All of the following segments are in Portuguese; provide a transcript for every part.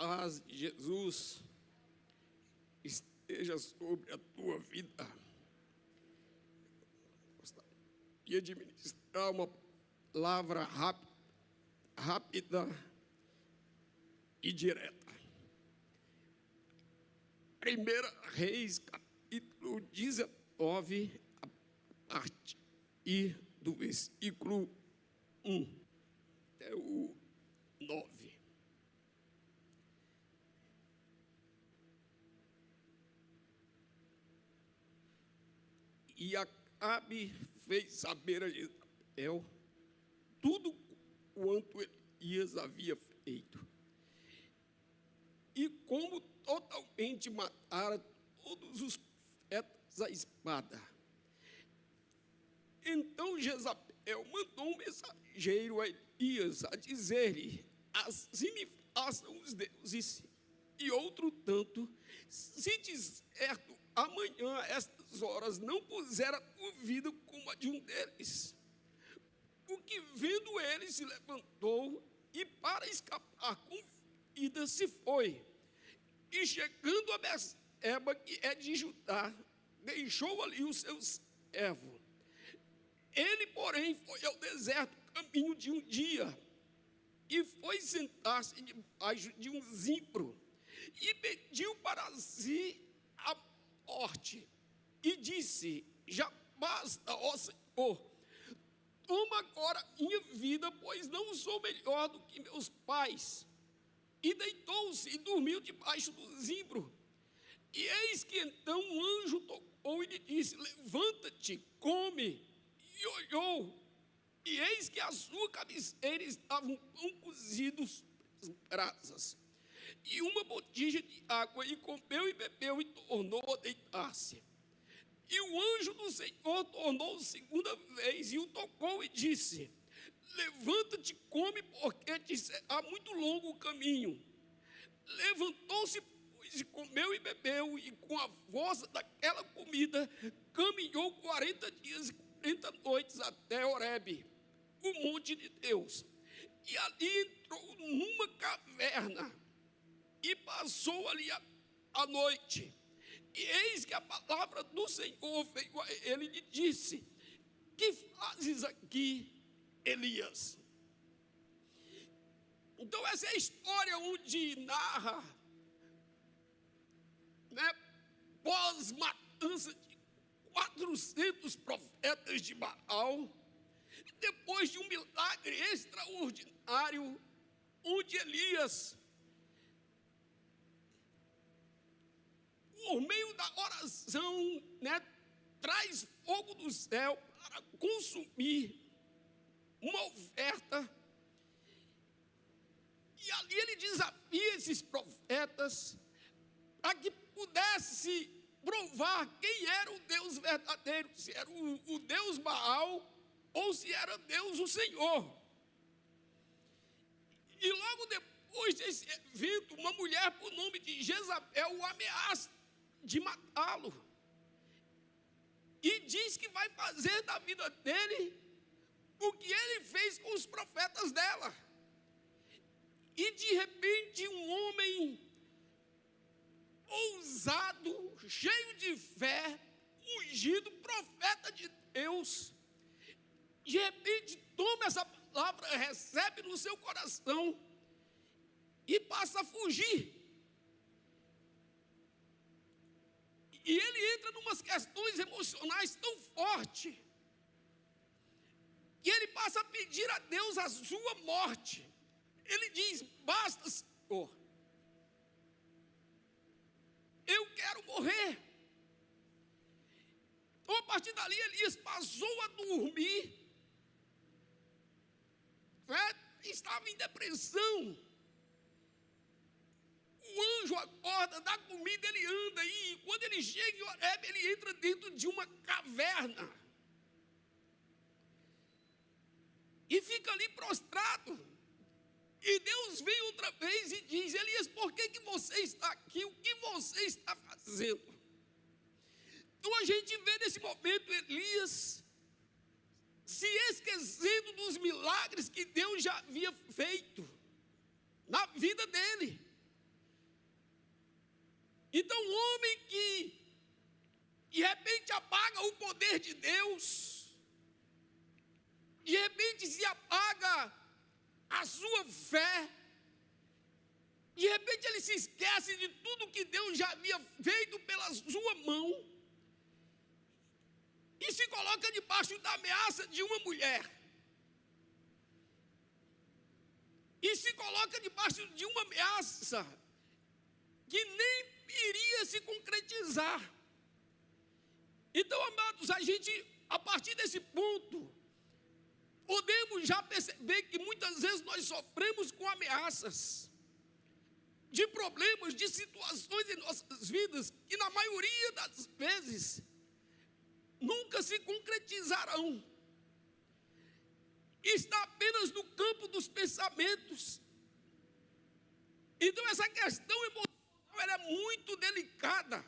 paz de Jesus esteja sobre a tua vida. Gostaria de ministrar uma palavra rápida e direta. 1 Reis, capítulo 19, a partir do versículo 1 até o 9. E Acabe fez saber a Jezabel tudo quanto Elias havia feito, e como totalmente matara todos os profetas à espada. Então Jezabel mandou um mensageiro a Elias a dizer-lhe: assim me façam os deuses e outro tanto, se de certo amanhã a estas horas não puser a tua vida como a de um deles. O que vendo ele se levantou e para escapar com vida se foi, e chegando a Berseba, que é de Judá, deixou ali o seu servo. Ele, porém, foi ao deserto caminho de um dia, e foi sentar-se debaixo de um zimbro, e pediu para si a morte, e disse: já basta, ó Senhor, toma agora minha vida, pois não sou melhor do que meus pais. E deitou-se e dormiu debaixo do zimbro. E eis que então um anjo tocou e lhe disse: levanta-te, come. E olhou, e eis que à sua cabeceira estava um pão cozido sobre as brasas e uma botija de água, e comeu e bebeu e tornou a deitar-se. E o anjo do Senhor tornou segunda vez e o tocou e disse: levanta-te, come, porque te será muito longo o caminho. Levantou-se, pois, e comeu e bebeu, e com a força daquela comida caminhou 40 dias e 40 noites até Horebe, o monte de Deus. E ali entrou numa caverna e passou ali a noite. E eis que a palavra do Senhor veio a ele e lhe disse: que fazes aqui, Elias? Então essa é a história onde narra, pós-matança de 400 profetas de Baal, depois de um milagre extraordinário, onde Elias, por meio da oração, traz fogo do céu para consumir uma oferta. E ali ele desafia esses profetas para que pudesse provar quem era o Deus verdadeiro, se era o Deus Baal ou se era Deus o Senhor. E logo depois desse evento, uma mulher por nome de Jezabel o ameaça de matá-lo, e diz que vai fazer da vida dele o que ele fez com os profetas dela. E de repente um homem ousado, cheio de fé, ungido, profeta de Deus, de repente toma essa palavra, recebe no seu coração e passa a fugir. E ele entra em umas questões emocionais tão fortes que ele passa a pedir a Deus a sua morte. Ele diz: basta, Senhor, eu quero morrer. Então, a partir dali, Elias passou a dormir, estava em depressão. O anjo acorda, dá comida, ele anda, e quando ele chega em Horebe, ele entra dentro de uma caverna e fica ali prostrado. E Deus vem outra vez e diz: Elias, por que você está aqui? O que você está fazendo? Então a gente vê nesse momento Elias se esquecendo dos milagres que Deus já havia feito na vida dele. homem que de repente apaga o poder de Deus, de repente se apaga a sua fé, de repente ele se esquece de tudo que Deus já havia feito pela sua mão e se coloca debaixo da ameaça de uma mulher. E se coloca debaixo de uma ameaça que nem iria se concretizar. Então, amados, a gente, a partir desse ponto, podemos já perceber que muitas vezes nós sofremos com ameaças, de problemas, de situações em nossas vidas, que na maioria das vezes, nunca se concretizarão. Está apenas no campo dos pensamentos. Então essa questão emocional ela é muito delicada.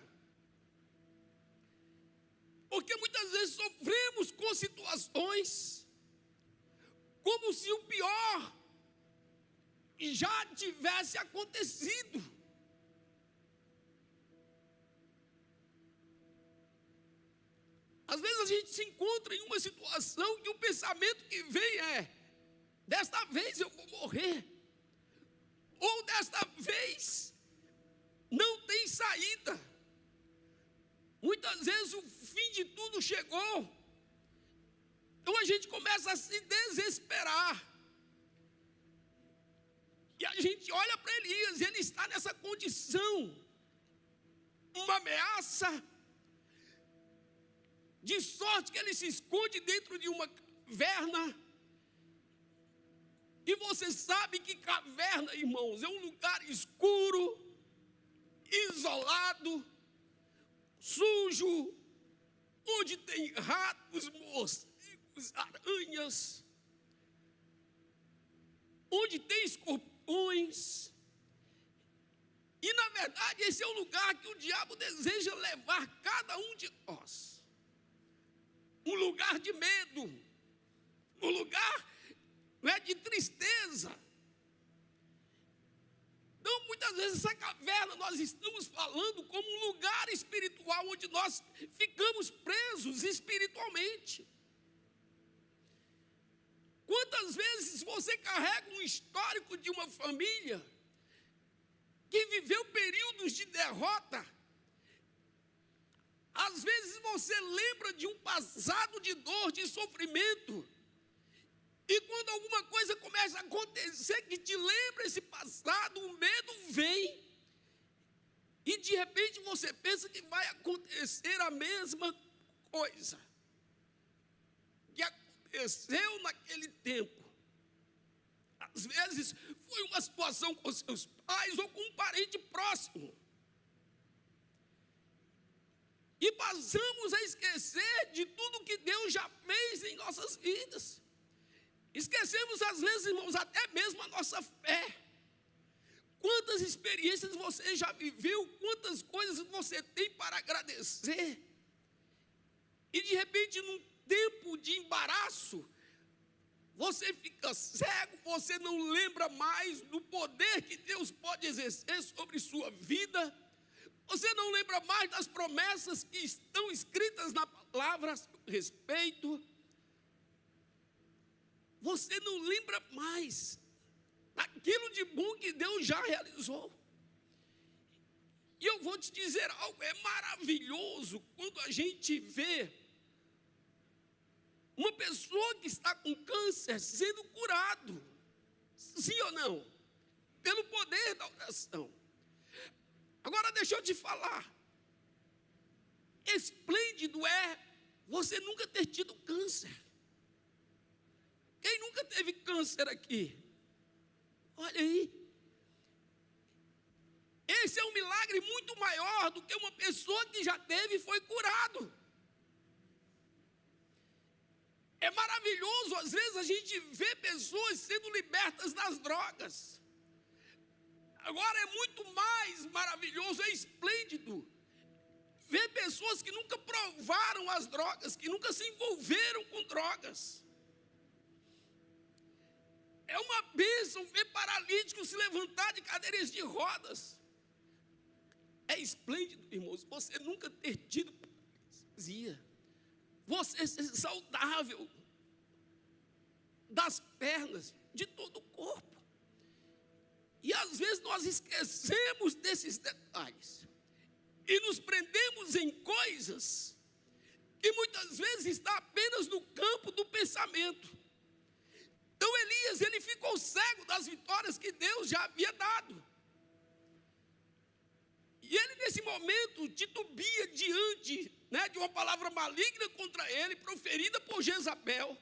Porque muitas vezes sofremos com situações como se o pior já tivesse acontecido. Às vezes a gente se encontra em uma situação que o pensamento que vem é: desta vez eu vou morrer, ou desta vez não tem saída. Muitas vezes o fim de tudo chegou, então a gente começa a se desesperar. E a gente olha para Elias, ele está nessa condição, uma ameaça, de sorte que ele se esconde dentro de uma caverna. E você sabe que caverna, irmãos, é um lugar escuro, isolado, sujo, onde tem ratos, morcegos, aranhas, onde tem escorpiões. E na verdade esse é o lugar que o diabo deseja levar cada um de nós. Um lugar de medo, um lugar de tristeza. Então, muitas vezes, essa caverna nós estamos falando como um lugar espiritual, onde nós ficamos presos espiritualmente. Quantas vezes você carrega um histórico de uma família que viveu períodos de derrota? Às vezes você lembra de um passado de dor, de sofrimento, e quando alguma coisa começa a acontecer que te lembra esse passado, o medo vem, e de repente você pensa que vai acontecer a mesma coisa que aconteceu naquele tempo. Às vezes foi uma situação com seus pais ou com um parente próximo. E passamos a esquecer de tudo que Deus já fez em nossas vidas. Esquecemos às vezes, irmãos, até mesmo a nossa fé. Quantas experiências você já viveu, quantas coisas você tem para agradecer. E de repente, num tempo de embaraço, você fica cego, você não lembra mais do poder que Deus pode exercer sobre sua vida. Você não lembra mais das promessas que estão escritas na palavra a seu respeito. Você não lembra mais daquilo de bom que Deus já realizou. E eu vou te dizer algo, é maravilhoso quando a gente vê uma pessoa que está com câncer sendo curado. Sim ou não? Pelo poder da oração. Agora deixa eu te falar, esplêndido é você nunca ter tido câncer. Quem nunca teve câncer aqui? Olha aí. Esse é um milagre muito maior do que uma pessoa que já teve e foi curado. É maravilhoso, às vezes a gente vê pessoas sendo libertas das drogas. Agora é muito mais maravilhoso, é esplêndido ver pessoas que nunca provaram as drogas, que nunca se envolveram com drogas. É uma bênção ver paralíticos se levantar de cadeiras de rodas. É esplêndido, irmãos, você nunca ter tido paralisia, você ser saudável das pernas, de todo o corpo. E às vezes nós esquecemos desses detalhes e nos prendemos em coisas que muitas vezes está apenas no campo do pensamento. Então Elias, ele ficou cego das vitórias que Deus já havia dado. E ele nesse momento titubia diante, de uma palavra maligna contra ele, proferida por Jezabel,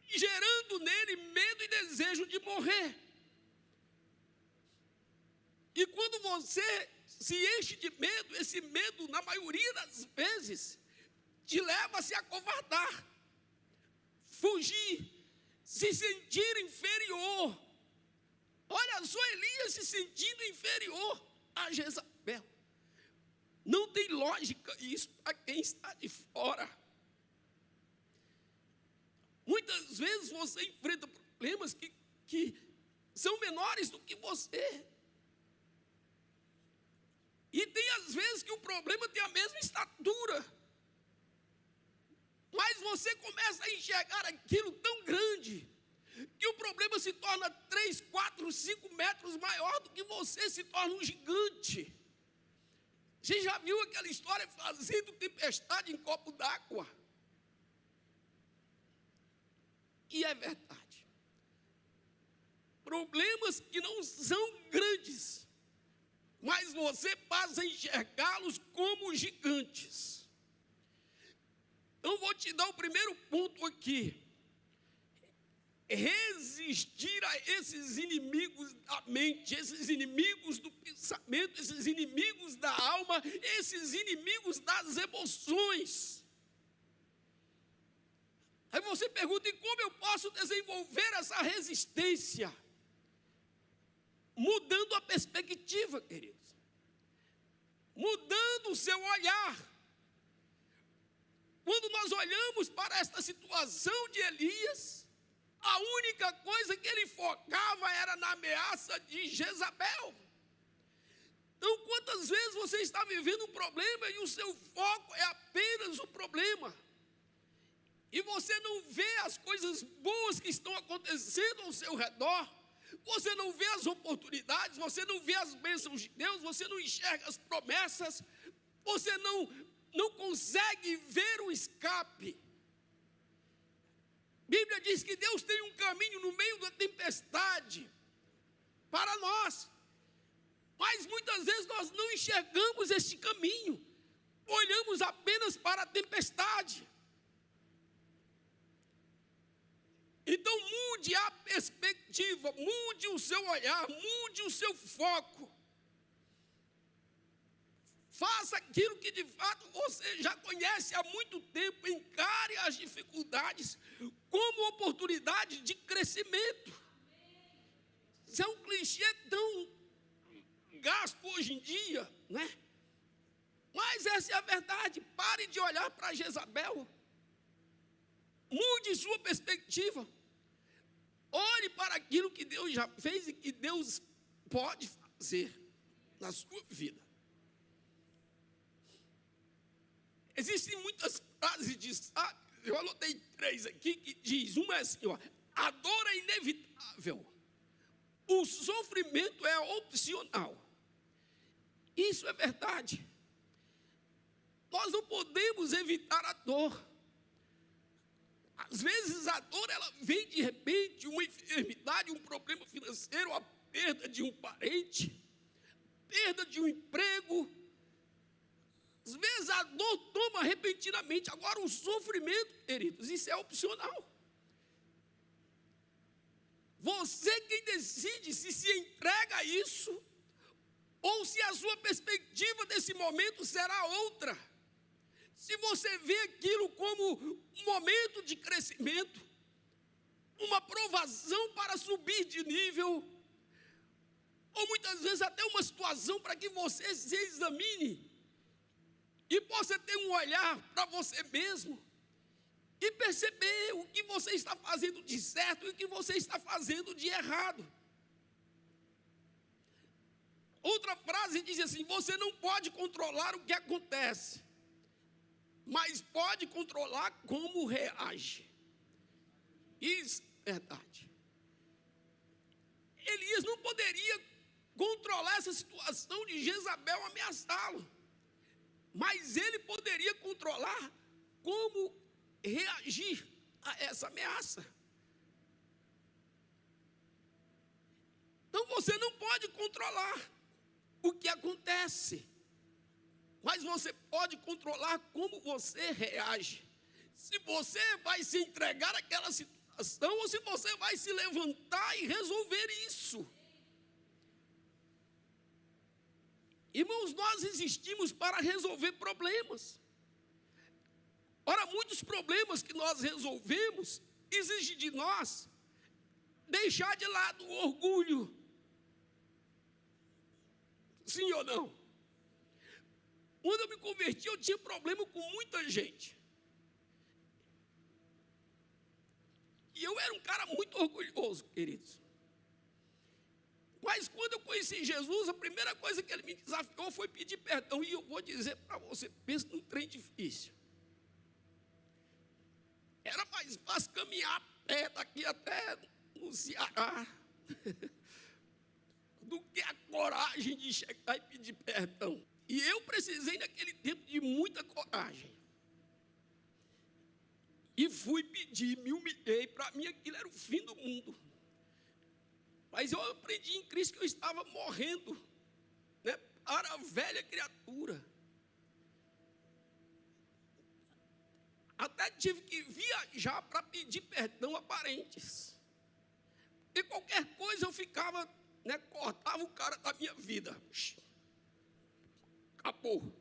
gerando nele medo e desejo de morrer. E quando você se enche de medo, esse medo, na maioria das vezes, te leva a se acovardar, fugir, se sentir inferior. Olha só Elias se sentindo inferior a Jezabel. Não tem lógica isso para quem está de fora. Muitas vezes você enfrenta problemas que são menores do que você. E tem às vezes que o problema tem a mesma estatura. Mas você começa a enxergar aquilo tão grande, que o problema se torna 3, 4, 5 metros maior do que você, se torna um gigante. Você já viu aquela história fazendo tempestade em copo d'água? E é verdade. Problemas que não são grandes, mas você passa a enxergá-los como gigantes. Então vou te dar o primeiro ponto aqui. Resistir a esses inimigos da mente, esses inimigos do pensamento, esses inimigos da alma, esses inimigos das emoções. Aí você pergunta, e como eu posso desenvolver essa resistência? Mudando a perspectiva, queridos. Mudando o seu olhar. Quando nós olhamos para esta situação de Elias, a única coisa que ele focava era na ameaça de Jezabel. Então, quantas vezes você está vivendo um problema e o seu foco é apenas o problema? E você não vê as coisas boas que estão acontecendo ao seu redor, você não vê as oportunidades, você não vê as bênçãos de Deus, você não enxerga as promessas, você não consegue ver o escape. A Bíblia diz que Deus tem um caminho no meio da tempestade para nós, mas muitas vezes nós não enxergamos este caminho, olhamos apenas para a tempestade. Então mude a perspectiva, mude o seu olhar, mude o seu foco. Faça aquilo que de fato você já conhece há muito tempo, encare as dificuldades como oportunidade de crescimento. Isso é um clichê tão gasto hoje em dia, né? Mas essa é a verdade. Pare de olhar para Jezabel. Mude sua perspectiva. Olhe para aquilo que Deus já fez e que Deus pode fazer na sua vida. Existem muitas frases de sábio, eu anotei 3 aqui, que diz, uma é assim, a dor é inevitável, o sofrimento é opcional. Isso é verdade. Nós não podemos evitar a dor. Às vezes a dor, ela vem de repente, uma enfermidade, um problema financeiro, a perda de um parente, perda de um emprego. Às vezes a dor toma repentinamente. Agora o sofrimento, queridos, isso é opcional. Você quem decide se entrega a isso, ou se a sua perspectiva desse momento será outra. Se você vê aquilo como um momento de crescimento, uma provação para subir de nível, ou muitas vezes até uma situação para que você se examine e possa ter um olhar para você mesmo e perceber o que você está fazendo de certo e o que você está fazendo de errado. Outra frase diz assim: você não pode controlar o que acontece, mas pode controlar como reage. Isso é verdade. Elias não poderia controlar essa situação de Jezabel ameaçá-lo, mas ele poderia controlar como reagir a essa ameaça. Então você não pode controlar o que acontece, mas você pode controlar como você reage. Se você vai se entregar àquela situação ou se você vai se levantar e resolver isso. Irmãos, nós existimos para resolver problemas. Ora, muitos problemas que nós resolvemos exigem de nós deixar de lado o orgulho. Sim ou não? Quando eu me converti, eu tinha problema com muita gente. E eu era um cara muito orgulhoso, queridos. Mas quando eu conheci Jesus, a primeira coisa que ele me desafiou foi pedir perdão. E eu vou dizer para você, pensa num trem difícil. Era mais fácil caminhar a pé daqui até no Ceará do que a coragem de chegar e pedir perdão. E eu precisei naquele tempo de muita coragem. E fui pedir, me humilhei, para mim aquilo era o fim do mundo. Mas eu aprendi em Cristo que eu estava morrendo, né, para a velha criatura. Até tive que viajar para pedir perdão a parentes. E qualquer coisa eu ficava, né, cortava o cara da minha vida. Acabou.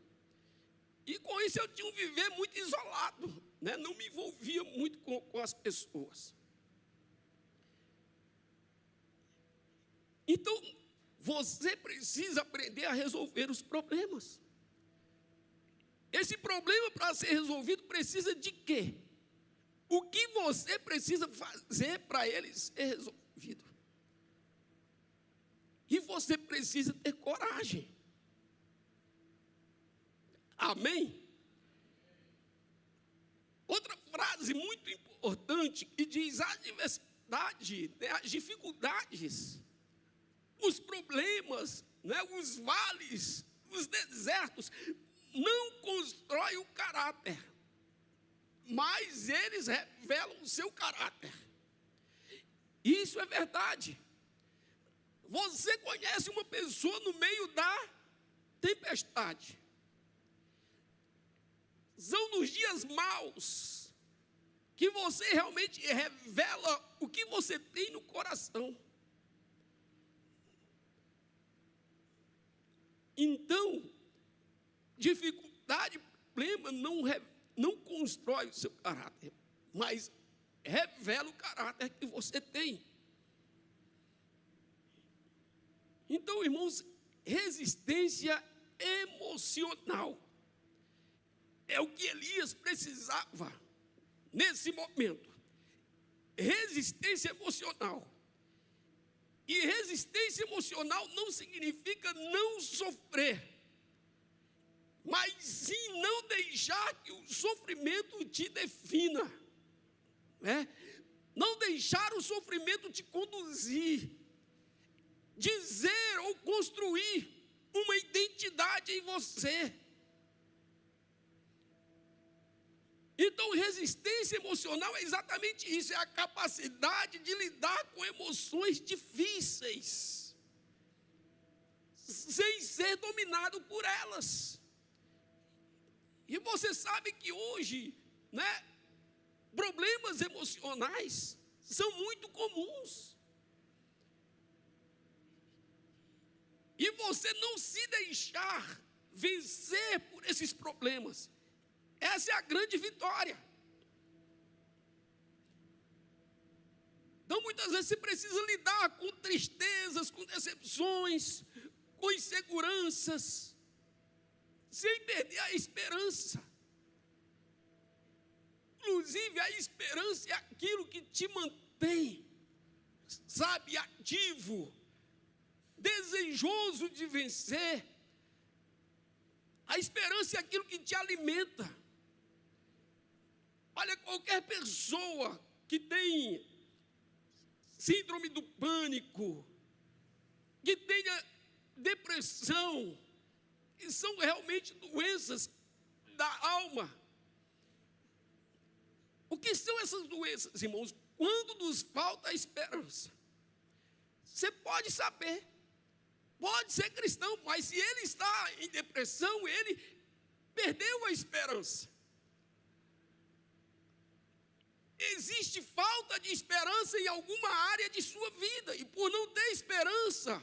E com isso eu tinha um viver muito isolado, né, não me envolvia muito com as pessoas. Então, você precisa aprender a resolver os problemas. Esse problema, para ser resolvido, precisa de quê? O que você precisa fazer para ele ser resolvido? E você precisa ter coragem. Amém? Outra frase muito importante que diz: a adversidade, né, as dificuldades, os problemas, né, os vales, os desertos, não constroem o caráter, mas eles revelam o seu caráter. Isso é verdade. Você conhece uma pessoa no meio da tempestade. São nos dias maus que você realmente revela o que você tem no coração. Então, dificuldade, problema não constrói o seu caráter, mas revela o caráter que você tem. Então, irmãos, resistência emocional é o que Elias precisava nesse momento. Resistência emocional. E resistência emocional não significa não sofrer, mas sim não deixar que o sofrimento te defina, né? Não deixar o sofrimento te conduzir, dizer ou construir uma identidade em você. Então, resistência emocional é exatamente isso, é a capacidade de lidar com emoções difíceis, sem ser dominado por elas. E você sabe que hoje, né, problemas emocionais são muito comuns. E você não se deixar vencer por esses problemas, essa é a grande vitória. Então, muitas vezes você precisa lidar com tristezas, com decepções, com inseguranças, sem perder a esperança. Inclusive, a esperança é aquilo que te mantém, sabe, ativo, desejoso de vencer. A esperança é aquilo que te alimenta. Olha, qualquer pessoa que tem síndrome do pânico, que tenha depressão, que são realmente doenças da alma. O que são essas doenças, irmãos? Quando nos falta a esperança. Você pode saber, pode ser cristão, mas se ele está em depressão, ele perdeu a esperança. Existe falta de esperança em alguma área de sua vida, e por não ter esperança,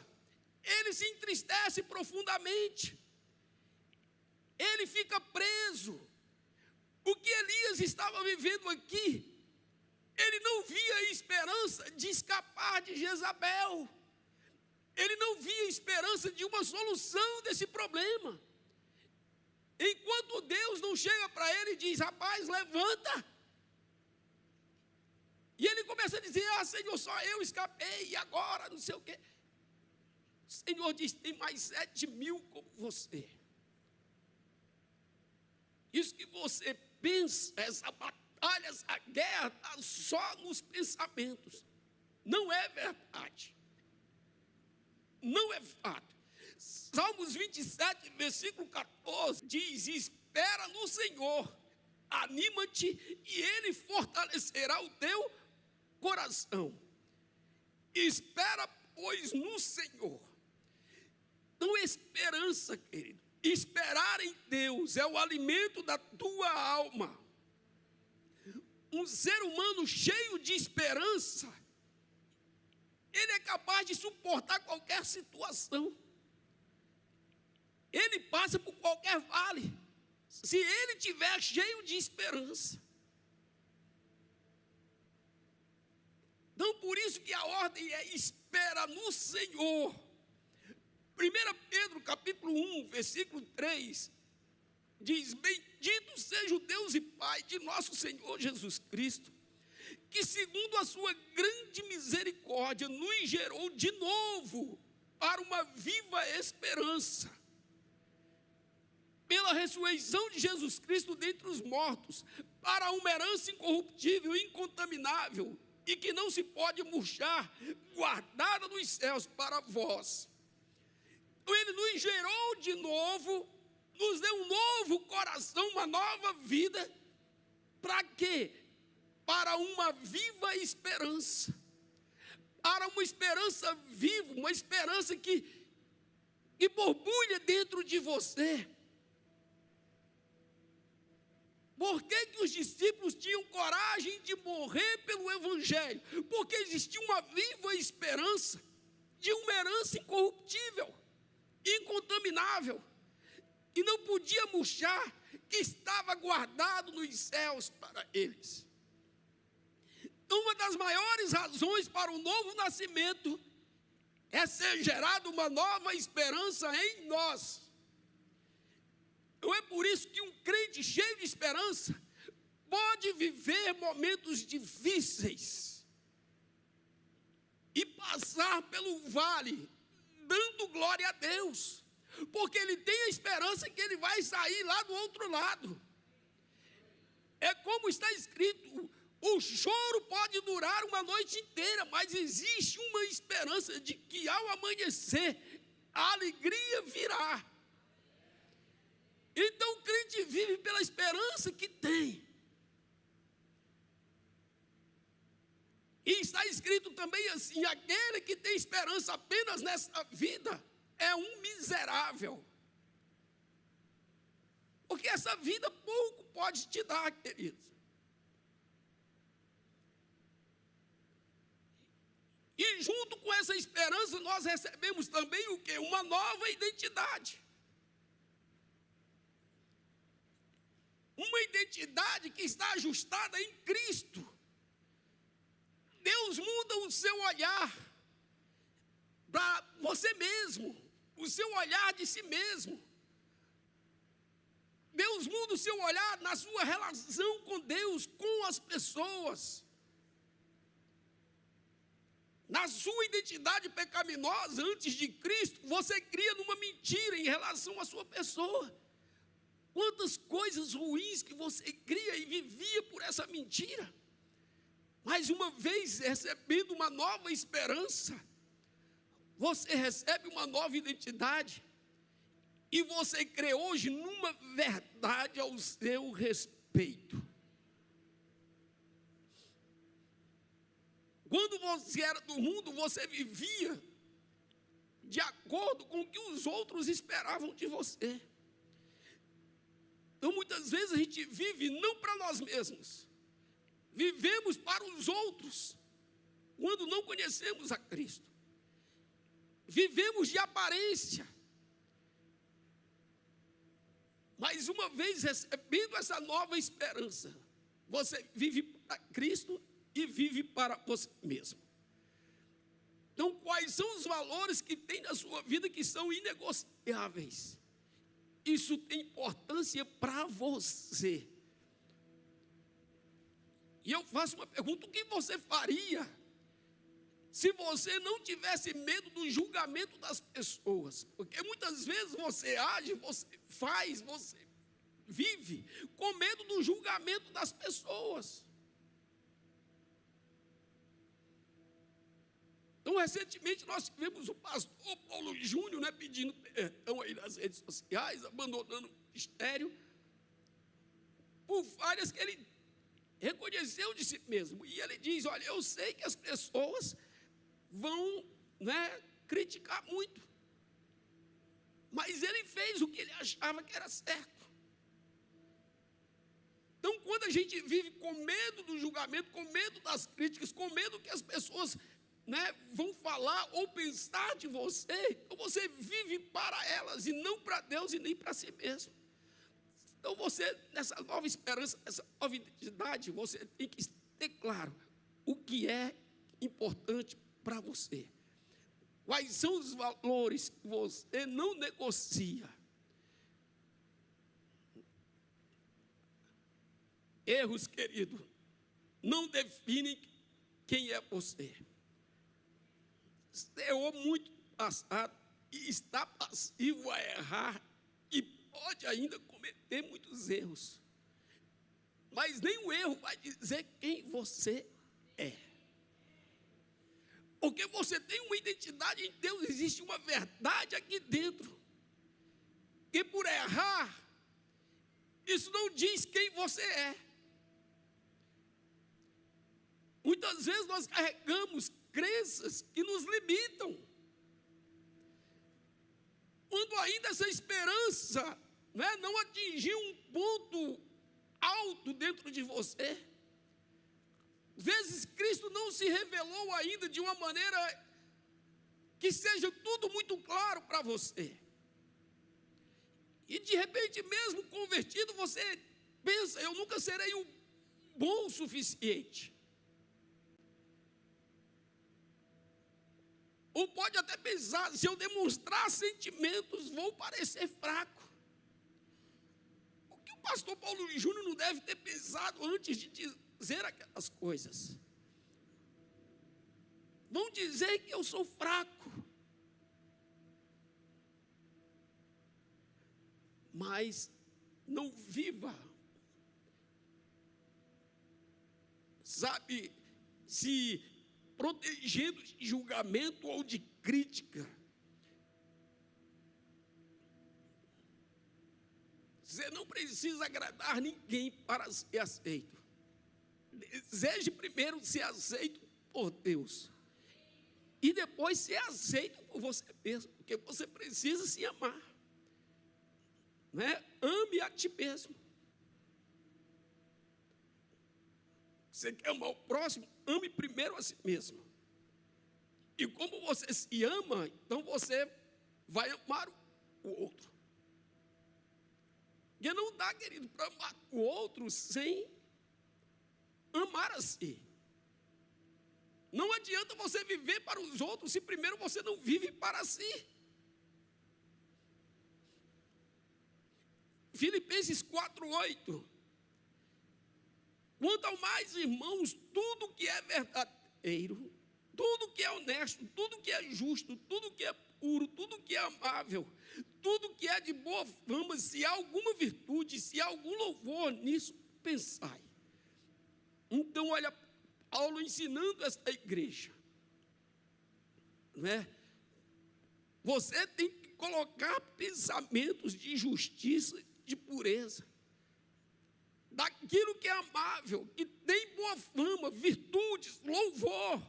ele se entristece profundamente. Ele fica preso. O que Elias estava vivendo aqui, ele não via esperança de escapar de Jezabel. Ele não via esperança de uma solução desse problema. Enquanto Deus não chega para ele e diz: rapaz, levanta. E ele começa a dizer: ah, Senhor, só eu escapei, e agora, não sei o quê. O Senhor diz: tem mais 7.000 como você. Isso que você pensa, essa batalha, essa guerra, está só nos pensamentos. Não é verdade. Não é fato. Salmos 27, versículo 14, diz: espera no Senhor, anima-te e Ele fortalecerá o teu coração. Espera, pois, no Senhor. Então, esperança, querido. Esperar em Deus é o alimento da tua alma. Um ser humano cheio de esperança, ele é capaz de suportar qualquer situação. Ele passa por qualquer vale, se ele estiver cheio de esperança. Então, por isso que a ordem é: espera no Senhor. 1 Pedro, capítulo 1, versículo 3, diz: bendito seja o Deus e Pai de nosso Senhor Jesus Cristo, que segundo a sua grande misericórdia nos gerou de novo para uma viva esperança, pela ressurreição de Jesus Cristo dentre os mortos, para uma herança incorruptível e incontaminável, e que não se pode murchar, guardada nos céus para vós. Então, ele nos gerou de novo, nos deu um novo coração, uma nova vida. Para quê? Para uma viva esperança. Para uma esperança viva, uma esperança que borbulha dentro de você. Por que os discípulos tinham coragem de morrer pelo Evangelho? Porque existia uma viva esperança de uma herança incorruptível, incontaminável, que não podia murchar, que estava guardado nos céus para eles. Então, uma das maiores razões para o novo nascimento é ser gerada uma nova esperança em nós. Então, é por isso que um crente cheio de esperança pode viver momentos difíceis e passar pelo vale dando glória a Deus, porque ele tem a esperança que ele vai sair lá do outro lado. É como está escrito: o choro pode durar uma noite inteira, mas existe uma esperança de que ao amanhecer a alegria virá. Então o crente vive pela esperança que tem. E está escrito também assim: aquele que tem esperança apenas nesta vida é um miserável. Porque essa vida pouco pode te dar, querido. E junto com essa esperança nós recebemos também o quê? Uma nova identidade. Uma identidade que está ajustada em Cristo. Deus muda o seu olhar para você mesmo, o seu olhar de si mesmo. Deus muda o seu olhar na sua relação com Deus, com as pessoas. Na sua identidade pecaminosa, antes de Cristo, você cria numa mentira em relação à sua pessoa. Quantas coisas ruins que você cria e vivia por essa mentira. Mas uma vez recebendo uma nova esperança, você recebe uma nova identidade. E você crê hoje numa verdade ao seu respeito. Quando você era do mundo, você vivia de acordo com o que os outros esperavam de você. Então, muitas vezes a gente vive não para nós mesmos, vivemos para os outros, quando não conhecemos a Cristo. Vivemos de aparência. Mas uma vez recebendo essa nova esperança, você vive para Cristo e vive para você mesmo. Então, quais são os valores que tem na sua vida que são inegociáveis? Isso tem importância para você. E eu faço uma pergunta: o que você faria se você não tivesse medo do julgamento das pessoas? Porque muitas vezes você age, você faz, você vive com medo do julgamento das pessoas. Então, recentemente, nós tivemos o pastor Paulo Júnior, pedindo perdão aí nas redes sociais, abandonando o ministério, por falhas que ele reconheceu de si mesmo. E ele diz: olha, eu sei que as pessoas vão criticar muito, mas ele fez o que ele achava que era certo. Então, quando a gente vive com medo do julgamento, com medo das críticas, com medo que as pessoas vão falar ou pensar de você, então você vive para elas e não para Deus e nem para si mesmo. Então você, nessa nova esperança, nessa nova identidade, você tem que ter claro o que é importante para você. Quais são os valores que você não negocia? Erros, querido, não definem quem é você. Você errou muito no passado e está passivo a errar e pode ainda cometer muitos erros. Mas nem o erro vai dizer quem você é. Porque você tem uma identidade em Deus, existe uma verdade aqui dentro. Que por errar, isso não diz quem você é. Muitas vezes nós carregamos crenças que nos limitam. Quando ainda essa esperança não atingiu um ponto alto dentro de você, às vezes Cristo não se revelou ainda de uma maneira que seja tudo muito claro para você. E de repente, mesmo convertido, você pensa: eu nunca serei um bom o suficiente. Ou pode até pensar: se eu demonstrar sentimentos, vou parecer fraco. O que o pastor Paulo Júnior não deve ter pensado antes de dizer aquelas coisas? Vão dizer que eu sou fraco. Mas não viva, se protegendo de julgamento ou de crítica. Você não precisa agradar ninguém para ser aceito. Deseje primeiro ser aceito por Deus e depois ser aceito por você mesmo, porque você precisa se amar. Ame a ti mesmo. Você quer amar o próximo? Ame primeiro a si mesmo. E como você se ama, então você vai amar o outro. Porque não dá, querido, para amar o outro sem amar a si. Não adianta você viver para os outros se primeiro você não vive para si. Filipenses 4:8. Quanto ao mais, irmãos, tudo que é verdadeiro, tudo que é honesto, tudo que é justo, tudo que é puro, tudo que é amável, tudo que é de boa fama, se há alguma virtude, se há algum louvor, nisso pensai. Então, olha, Paulo ensinando esta igreja, não é? Você tem que colocar pensamentos de justiça, de pureza, daquilo que é amável, que tem boa fama, virtudes, louvor.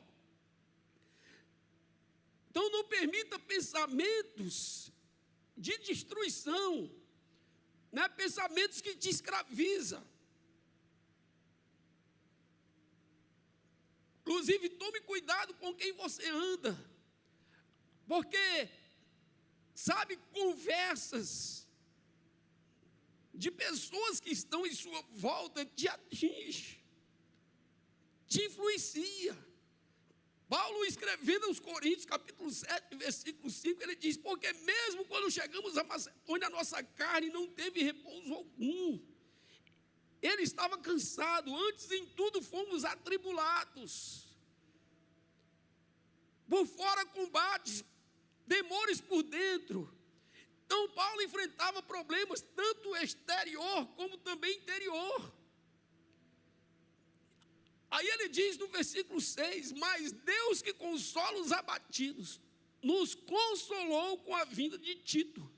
Então não permita pensamentos de destruição, né? Pensamentos que te escravizam. Inclusive, tome cuidado com quem você anda, porque, sabe, conversas de pessoas que estão em sua volta te atinge, te influencia. Paulo, escrevendo aos Coríntios, capítulo 7, versículo 5, ele diz: porque mesmo quando chegamos a Macedônia, a nossa carne não teve repouso algum. Ele estava cansado, antes em tudo fomos atribulados. Por fora combates, temores por dentro. Então Paulo enfrentava problemas tanto exterior como também interior. Aí ele diz no versículo 6, mas Deus que consola os abatidos, nos consolou com a vinda de Tito.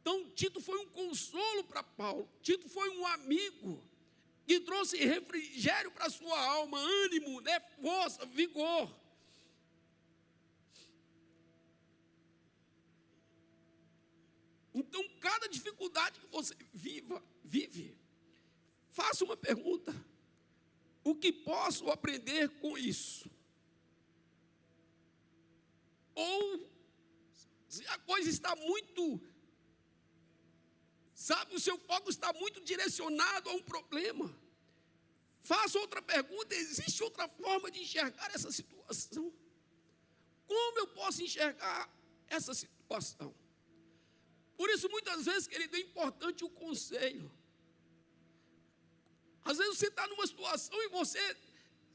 Então Tito foi um consolo para Paulo, Tito foi um amigo, que trouxe refrigério para a sua alma, ânimo, né, força, vigor. Então, cada dificuldade que você vive, faça uma pergunta: o que posso aprender com isso? Ou, se a coisa está muito, sabe, o seu foco está muito direcionado a um problema, faça outra pergunta: existe outra forma de enxergar essa situação? Como eu posso enxergar essa situação? Por isso, muitas vezes, querido, é importante o conselho. Às vezes você está numa situação e você,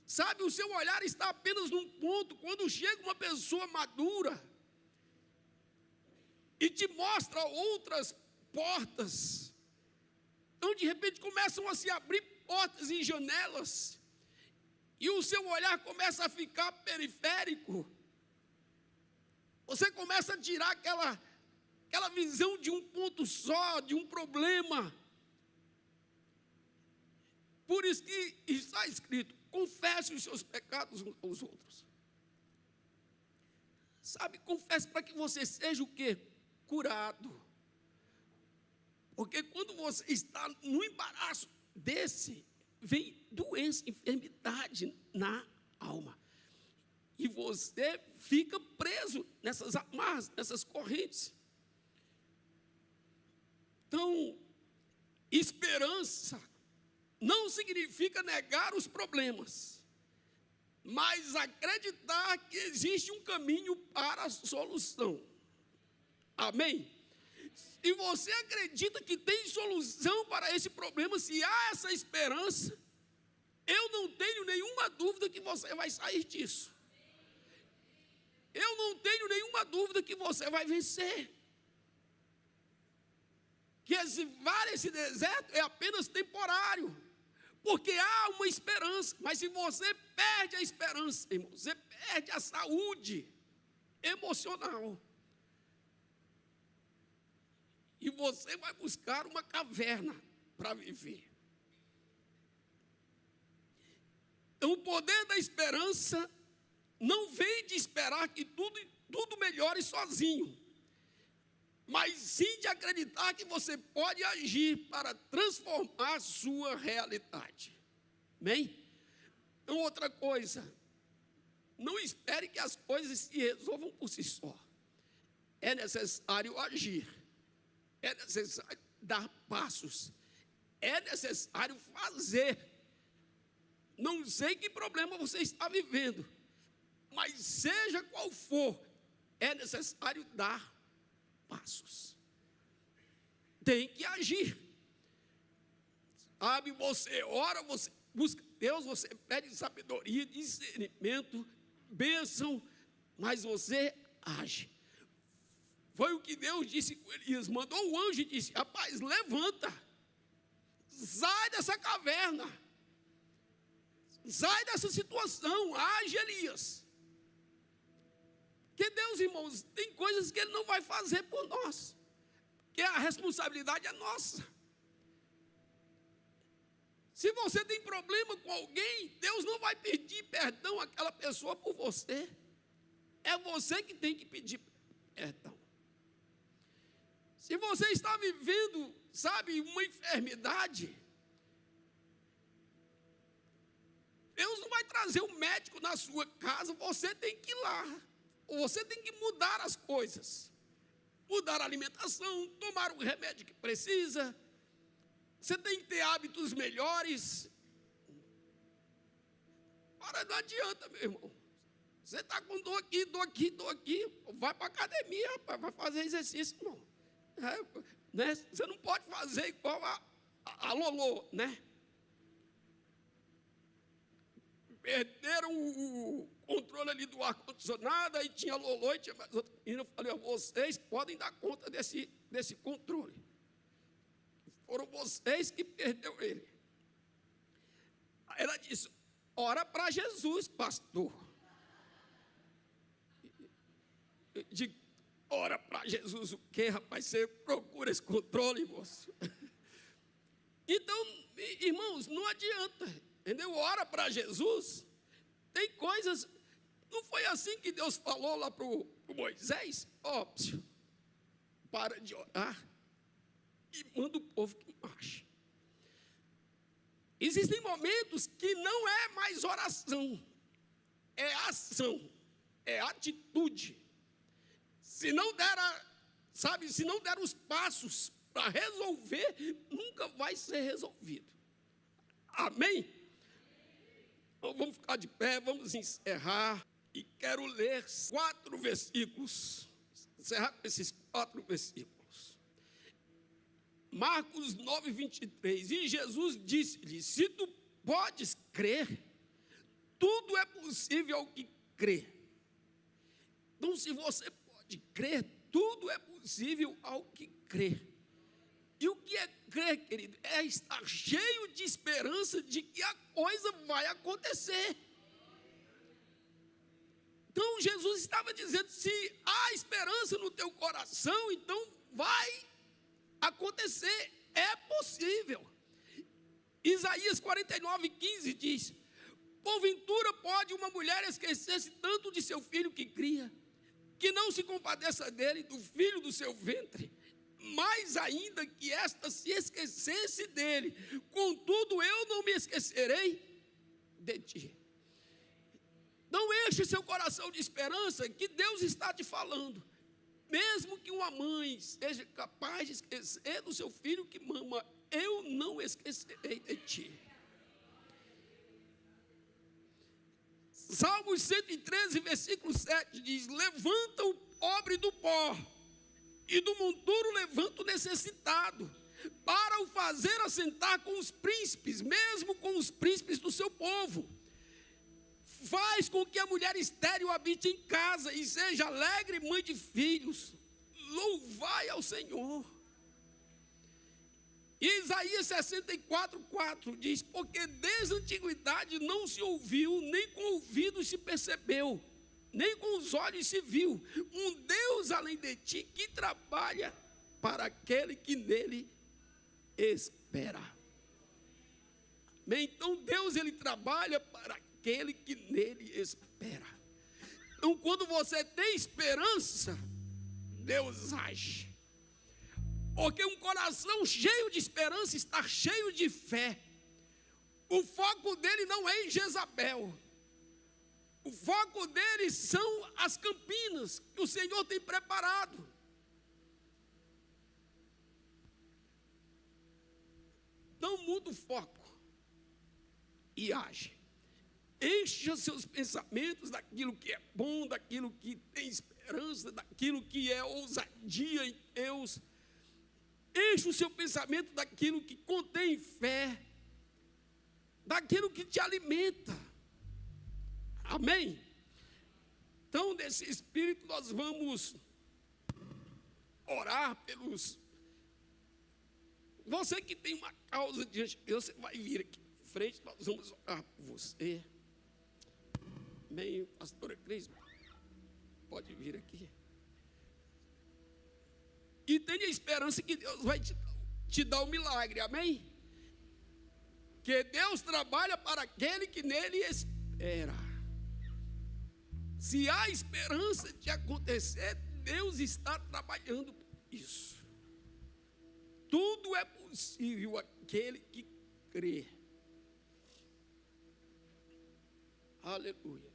sabe, o seu olhar está apenas num ponto. Quando chega uma pessoa madura e te mostra outras portas, então de repente começam a se abrir portas e janelas, e o seu olhar começa a ficar periférico. Você começa a tirar aquela visão de um ponto só, de um problema. Por isso que está escrito: confesse os seus pecados uns aos outros. Sabe, confesse para que você seja o quê? Curado. Porque quando você está no embaraço desse, vem doença, enfermidade na alma. E você fica preso nessas amarras, nessas correntes. Então, esperança não significa negar os problemas, mas acreditar que existe um caminho para a solução. Amém? E você acredita que tem solução para esse problema, se há essa esperança, eu não tenho nenhuma dúvida que você vai sair disso. Eu não tenho nenhuma dúvida que você vai vencer. Que esse vale, esse deserto é apenas temporário, porque há uma esperança. Mas se você perde a esperança, irmão, você perde a saúde emocional, e você vai buscar uma caverna para viver. Então, o poder da esperança não vem de esperar que tudo melhore sozinho, mas sim de acreditar que você pode agir para transformar a sua realidade. Amém? Então, outra coisa, não espere que as coisas se resolvam por si só. É necessário agir, é necessário dar passos, é necessário fazer. Não sei que problema você está vivendo, mas seja qual for, é necessário dar passos. Tem que agir. Sabe, você ora, você busca Deus você pede sabedoria, discernimento, bênção, mas você age. Foi o que Deus disse com Elias, mandou o anjo e disse: rapaz, levanta, sai dessa caverna, sai dessa situação, age, Elias. Porque Deus, irmãos, tem coisas que Ele não vai fazer por nós, porque a responsabilidade é nossa. Se você tem problema com alguém, Deus não vai pedir perdão àquela pessoa por você. É você que tem que pedir perdão. Se você está vivendo, sabe, uma enfermidade, Deus não vai trazer um médico na sua casa, você tem que ir lá. Você tem que mudar as coisas. Mudar a alimentação, tomar o remédio que precisa. Você tem que ter hábitos melhores. Ora, não adianta, meu irmão. Você está com dor aqui. Vai para a academia, rapaz, vai fazer exercício, irmão. Né? Você não pode fazer igual a Lolô, né? Perderam o controle ali do ar-condicionado, aí tinha Lolô e tinha mais outra. E eu falei: vocês podem dar conta desse controle. Foram vocês que perderam ele. Aí ela disse: ora para Jesus, pastor. Eu digo: ora para Jesus o quê, rapaz? Você procura esse controle, moço. Então, irmãos, não adianta, entendeu? Ora para Jesus. Tem coisas, não foi assim que Deus falou lá para o Moisés? Óbvio, para de orar e manda o povo que marche. Existem momentos que não é mais oração, é ação, é atitude. Se não der, se não der os passos para resolver, nunca vai ser resolvido. Amém? Então vamos ficar de pé, vamos encerrar. E quero ler 4 versículos. Encerrar com esses 4 versículos. Marcos 9, 23. E Jesus disse-lhe: se tu podes crer, tudo é possível ao que crê. Então, se você pode crer, tudo é possível ao que crê. E o que é crer, querido? É estar cheio de esperança de que a coisa vai acontecer. Então, Jesus estava dizendo: se há esperança no teu coração, então vai acontecer, é possível. Isaías 49, 15 diz: porventura pode uma mulher esquecer-se tanto de seu filho que cria, que não se compadeça dele, do filho do seu ventre? Mais ainda que esta se esquecesse dele, contudo eu não me esquecerei de ti. Não enche seu coração de esperança que Deus está te falando. Mesmo que uma mãe seja capaz de esquecer do seu filho que mama, eu não esquecerei de ti. Salmos 113, versículo 7 diz: levanta o pobre do pó, e do monturo levanta o necessitado, para o fazer assentar com os príncipes, mesmo com os príncipes do seu povo. Faz com que a mulher estéril habite em casa e seja alegre mãe de filhos. Louvai ao Senhor. Isaías 64, 4 diz: porque desde a antiguidade não se ouviu, nem com ouvidos se percebeu, nem com os olhos se viu, um Deus além de ti que trabalha para aquele que nele espera. Amém? Então Deus, ele trabalha para aquele que nele espera. Então, quando você tem esperança, Deus age. Porque um coração cheio de esperança está cheio de fé. O foco dele não é em Jezabel. O foco dele são as campinas que o Senhor tem preparado. Não muda o foco e age. Encha seus pensamentos daquilo que é bom, daquilo que tem esperança, daquilo que é ousadia em Deus. Encha o seu pensamento daquilo que contém fé, daquilo que te alimenta. Amém? Então, nesse espírito, nós vamos orar pelos... Você que tem uma causa diante de Deus, você vai vir aqui em frente, nós vamos orar por você. Amém, pastora Cris? Pode vir aqui. E tenha esperança que Deus vai te dar um milagre, amém? Que Deus trabalha para aquele que nele espera. Se há esperança de acontecer, Deus está trabalhando isso. Tudo é possível aquele que crê. Aleluia.